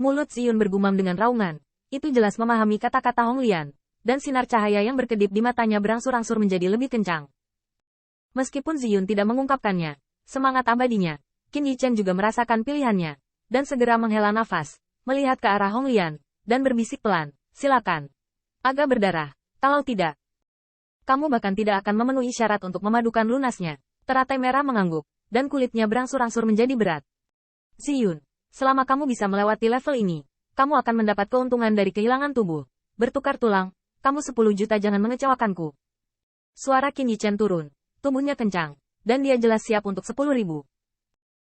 Mulut Ziyun bergumam dengan raungan. Itu jelas memahami kata-kata Hong Lian, dan sinar cahaya yang berkedip di matanya berangsur-angsur menjadi lebih kencang. Meskipun Ziyun tidak mengungkapkannya, semangat abadinya, Qin Yichen juga merasakan pilihannya, dan segera menghela nafas, melihat ke arah Hong Lian, dan berbisik pelan, silakan. Agak berdarah, kalau tidak, kamu bahkan tidak akan memenuhi syarat untuk memadukan lunasnya. Teratai merah mengangguk, dan kulitnya berangsur-angsur menjadi berat. Ziyun, selama kamu bisa melewati level ini, kamu akan mendapat keuntungan dari kehilangan tubuh. Bertukar tulang, kamu 10 juta jangan mengecewakanku. Suara Qin Yichen turun, tubuhnya kencang, dan dia jelas siap untuk 10.000.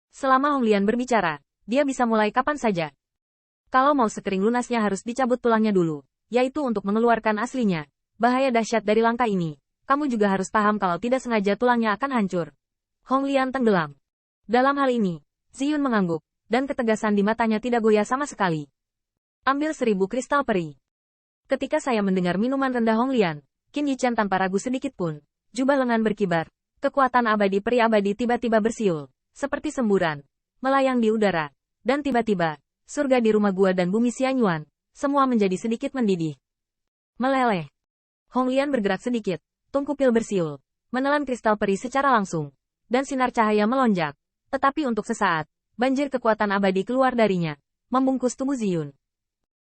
Selama Hong Lian berbicara, dia bisa mulai kapan saja. Kalau mau sekering lunasnya harus dicabut tulangnya dulu, yaitu untuk mengeluarkan aslinya. Bahaya dahsyat dari langkah ini. Kamu juga harus paham kalau tidak sengaja tulangnya akan hancur. Hong Lian tenggelam. Dalam hal ini, Ziyun mengangguk, dan ketegasan di matanya tidak goyah sama sekali. Ambil 1000 kristal peri. Ketika saya mendengar minuman rendah Hong Lian, Qin Yichen tanpa ragu sedikit pun, jubah lengan berkibar, kekuatan abadi peri abadi tiba-tiba bersiul, seperti semburan, melayang di udara, dan tiba-tiba, surga di rumah gua dan bumi Xianyuan, semua menjadi sedikit mendidih. Meleleh. Hong Lian bergerak sedikit, tungku pil bersiul, menelan kristal peri secara langsung, dan sinar cahaya melonjak. Tetapi untuk sesaat, banjir kekuatan abadi keluar darinya, membungkus tubuh Ziyun.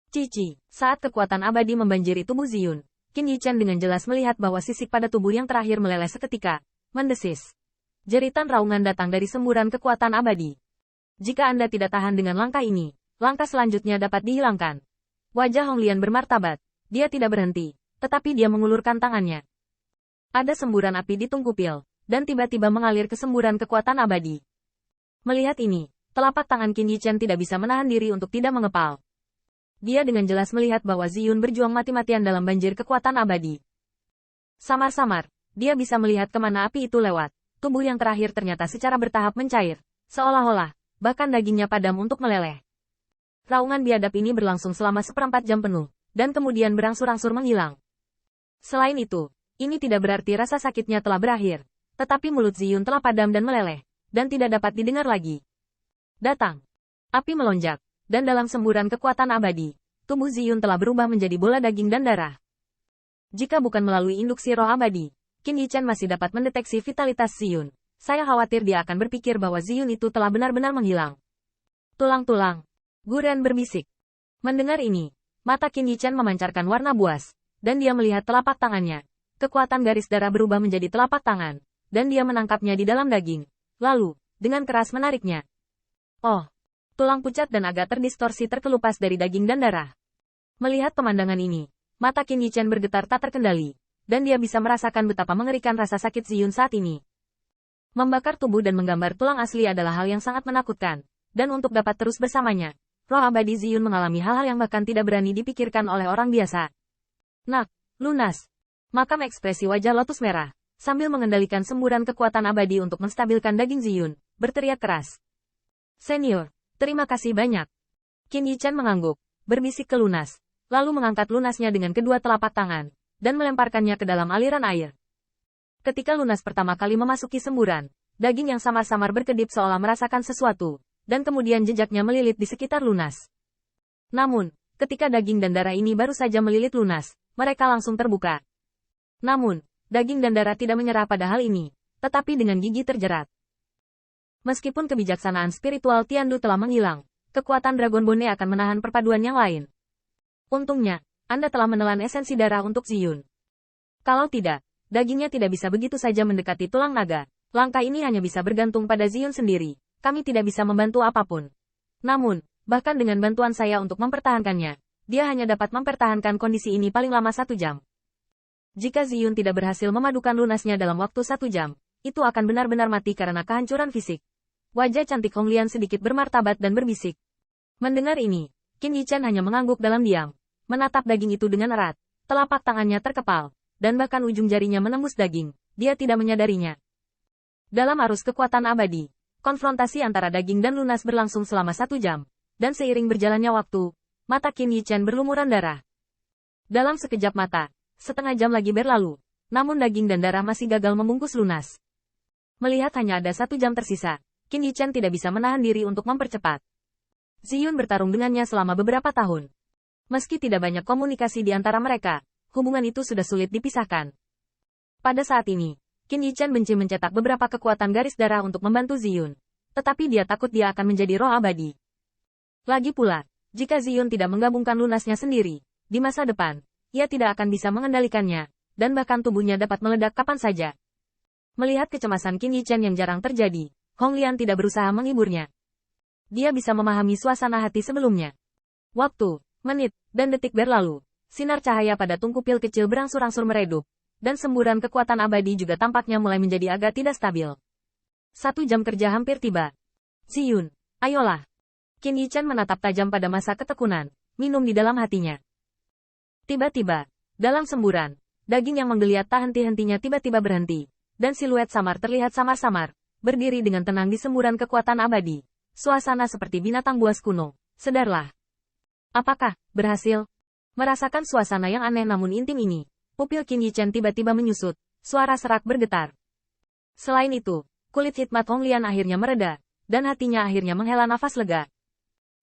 Cici, saat kekuatan abadi membanjiri tubuh Ziyun, Qin Yichen dengan jelas melihat bahwa sisik pada tubuh yang terakhir meleleh seketika, mendesis. Jeritan raungan datang dari semburan kekuatan abadi. Jika Anda tidak tahan dengan langkah ini, langkah selanjutnya dapat dihilangkan. Wajah Hong Lian bermartabat, dia tidak berhenti. Tetapi dia mengulurkan tangannya. Ada semburan api di tungku pil, dan tiba-tiba mengalir ke semburan kekuatan abadi. Melihat ini, telapak tangan Qin Yichen tidak bisa menahan diri untuk tidak mengepal. Dia dengan jelas melihat bahwa Ziyun berjuang mati-matian dalam banjir kekuatan abadi. Samar-samar, dia bisa melihat kemana api itu lewat. Tubuh yang terakhir ternyata secara bertahap mencair, seolah-olah, bahkan dagingnya padam untuk meleleh. Raungan biadab ini berlangsung selama 1/4 jam penuh, dan kemudian berangsur-angsur menghilang. Selain itu, ini tidak berarti rasa sakitnya telah berakhir, tetapi mulut Ziyun telah padam dan meleleh, dan tidak dapat didengar lagi. Datang. Api melonjak, dan dalam semburan kekuatan abadi, tubuh Ziyun telah berubah menjadi bola daging dan darah. Jika bukan melalui induksi roh abadi, Qin Yichen masih dapat mendeteksi vitalitas Ziyun. Saya khawatir dia akan berpikir bahwa Ziyun itu telah benar-benar menghilang. Tulang-tulang. Guren berbisik. Mendengar ini, mata Qin Yichen memancarkan warna buas, dan dia melihat telapak tangannya. Kekuatan garis darah berubah menjadi telapak tangan, dan dia menangkapnya di dalam daging. Lalu, dengan keras menariknya. Oh, tulang pucat dan agak terdistorsi terkelupas dari daging dan darah. Melihat pemandangan ini, mata Qin Yichen bergetar tak terkendali, dan dia bisa merasakan betapa mengerikan rasa sakit Ziyun saat ini. Membakar tubuh dan menggambar tulang asli adalah hal yang sangat menakutkan, dan untuk dapat terus bersamanya, roh abadi Ziyun mengalami hal-hal yang bahkan tidak berani dipikirkan oleh orang biasa. Nak, lunas. Makam ekspresi wajah lotus merah, sambil mengendalikan semburan kekuatan abadi untuk menstabilkan daging Ziyun, berteriak keras. Senior, terima kasih banyak. Qin Yichen mengangguk, berbisik ke lunas, lalu mengangkat lunasnya dengan kedua telapak tangan, dan melemparkannya ke dalam aliran air. Ketika lunas pertama kali memasuki semburan, daging yang samar-samar berkedip seolah merasakan sesuatu, dan kemudian jejaknya melilit di sekitar lunas. Namun, ketika daging dan darah ini baru saja melilit lunas, mereka langsung terbuka. Namun, daging dan darah tidak menyerah pada hal ini, tetapi dengan gigi terjerat. Meskipun kebijaksanaan spiritual Tiandu telah menghilang, kekuatan Dragon Bone akan menahan perpaduan yang lain. Untungnya, Anda telah menelan esensi darah untuk Ziyun. Kalau tidak, dagingnya tidak bisa begitu saja mendekati tulang naga. Langkah ini hanya bisa bergantung pada Ziyun sendiri. Kami tidak bisa membantu apapun. Namun, bahkan dengan bantuan saya untuk mempertahankannya, dia hanya dapat mempertahankan kondisi ini paling lama 1 jam. Jika Ziyun tidak berhasil memadukan lunasnya dalam waktu 1 jam, itu akan benar-benar mati karena kehancuran fisik. Wajah cantik Hong Lian sedikit bermartabat dan berbisik. Mendengar ini, Qin Yichen hanya mengangguk dalam diam, menatap daging itu dengan erat, telapak tangannya terkepal, dan bahkan ujung jarinya menembus daging, dia tidak menyadarinya. Dalam arus kekuatan abadi, konfrontasi antara daging dan lunas berlangsung selama 1 jam, dan seiring berjalannya waktu, mata Qin Yichen berlumuran darah. Dalam sekejap mata, setengah jam lagi berlalu, namun daging dan darah masih gagal membungkus lunas. Melihat hanya ada 1 jam tersisa, Qin Yichen tidak bisa menahan diri untuk mempercepat. Ziyun bertarung dengannya selama beberapa tahun. Meski tidak banyak komunikasi di antara mereka, hubungan itu sudah sulit dipisahkan. Pada saat ini, Qin Yichan benci mencetak beberapa kekuatan garis darah untuk membantu Ziyun. Tetapi dia takut dia akan menjadi roh abadi. Lagi pula, jika Ziyun tidak menggabungkan lunasnya sendiri, di masa depan, ia tidak akan bisa mengendalikannya, dan bahkan tubuhnya dapat meledak kapan saja. Melihat kecemasan Qin Yichan yang jarang terjadi, Hong Lian tidak berusaha menghiburnya. Dia bisa memahami suasana hati sebelumnya. Waktu, menit, dan detik berlalu. Sinar cahaya pada tungku pil kecil berangsur-angsur meredup, dan semburan kekuatan abadi juga tampaknya mulai menjadi agak tidak stabil. 1 jam kerja hampir tiba. Ziyun, ayolah. Qin Yichan menatap tajam pada masa ketekunan, minum di dalam hatinya. Tiba-tiba, dalam semburan, daging yang menggeliat tak henti-hentinya tiba-tiba berhenti, dan siluet samar terlihat samar-samar, berdiri dengan tenang di semburan kekuatan abadi. Suasana seperti binatang buas kuno. Sedarlah. Apakah berhasil? Merasakan suasana yang aneh namun intim ini, pupil Qin Yichan tiba-tiba menyusut, suara serak bergetar. Selain itu, kulit hikmat Hong Lian akhirnya mereda, dan hatinya akhirnya menghela nafas lega.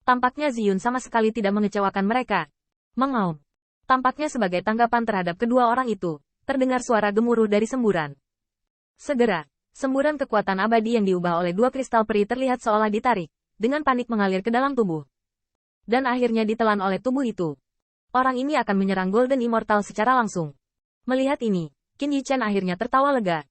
Tampaknya Ziyun sama sekali tidak mengecewakan mereka. Mengaum. Tampaknya sebagai tanggapan terhadap kedua orang itu, terdengar suara gemuruh dari semburan. Segera, semburan kekuatan abadi yang diubah oleh 2 kristal peri terlihat seolah ditarik, dengan panik mengalir ke dalam tubuh. Dan akhirnya ditelan oleh tubuh itu. Orang ini akan menyerang Golden Immortal secara langsung. Melihat ini, Qin Yichan akhirnya tertawa lega.